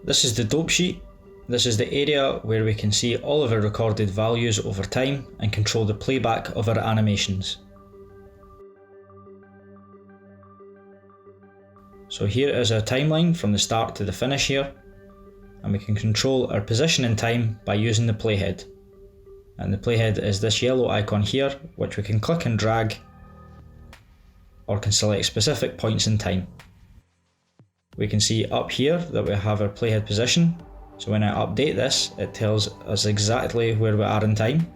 This is the Dopesheet. This is the area where we can see all of our recorded values over time and control the playback of our animations. So here is our timeline from the start to the finish here, and we can control our position in time by using the playhead. And the playhead is this yellow icon here, which we can click and drag, or can select specific points in time. We can see up here that we have our playhead position, so when I update this, it tells us exactly where we are in time.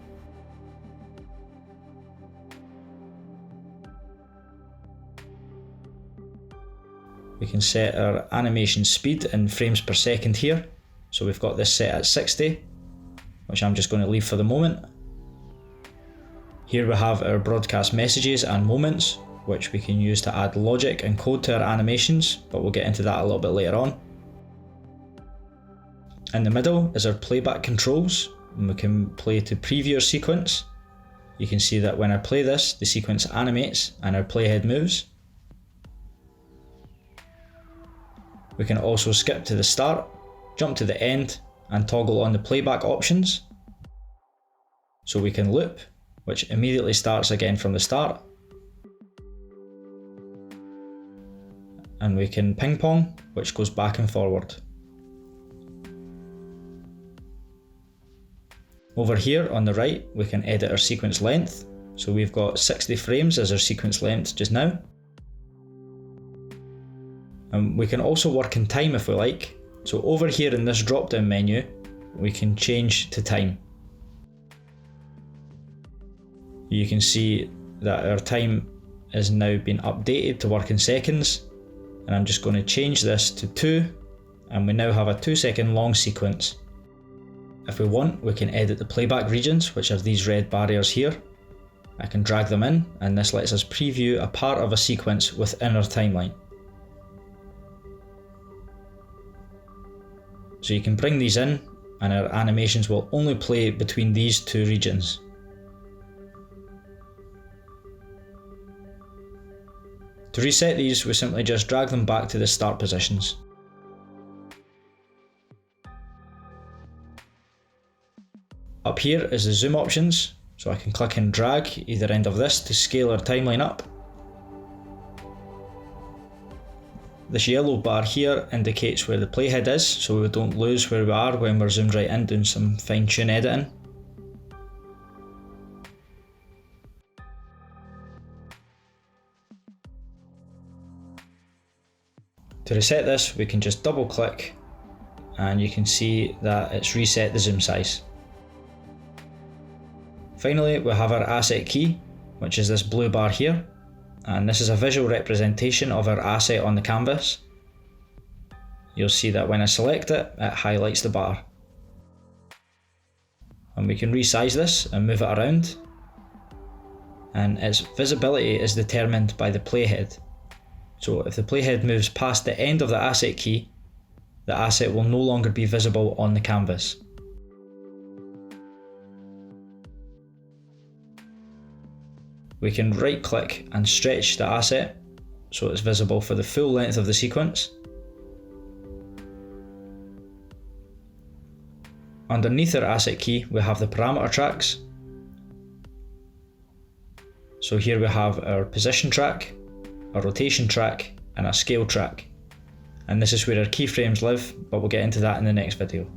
We can set our animation speed in frames per second here, so we've got this set at 60, which I'm just going to leave for the moment. Here we have our broadcast messages and moments, which we can use to add logic and code to our animations, but we'll get into that a little bit later on. In the middle is our playback controls, and we can play to preview our sequence. You can see that when I play this, the sequence animates and our playhead moves. We can also skip to the start, jump to the end, and toggle on the playback options. So we can loop, which immediately starts again from the start. And we can ping pong, which goes back and forward. Over here on the right, we can edit our sequence length. So we've got 60 frames as our sequence length just now. And we can also work in time if we like. So over here in this drop down menu, we can change to time. You can see that our time is now been updated to work in seconds. And I'm just going to change this to 2, and we now have a 2-second long sequence. If we want, we can edit the playback regions, which are these red barriers here. I can drag them in, and this lets us preview a part of a sequence within our timeline. So you can bring these in, and our animations will only play between these two regions. To reset these, we simply just drag them back to the start positions. Up here is the zoom options, so I can click and drag either end of this to scale our timeline up. This yellow bar here indicates where the playhead is, so we don't lose where we are when we're zoomed right in doing some fine-tune editing. To reset this, we can just double click and you can see that it's reset the zoom size. Finally, we have our asset key, which is this blue bar here, and this is a visual representation of our asset on the canvas. You'll see that when I select it, it highlights the bar. And we can resize this and move it around, and its visibility is determined by the playhead. So if the playhead moves past the end of the asset key, the asset will no longer be visible on the canvas. We can right click and stretch the asset so it's visible for the full length of the sequence. Underneath our asset key, we have the parameter tracks. So here we have our position track, a rotation track, and a scale track. And this is where our keyframes live, but we'll get into that in the next video.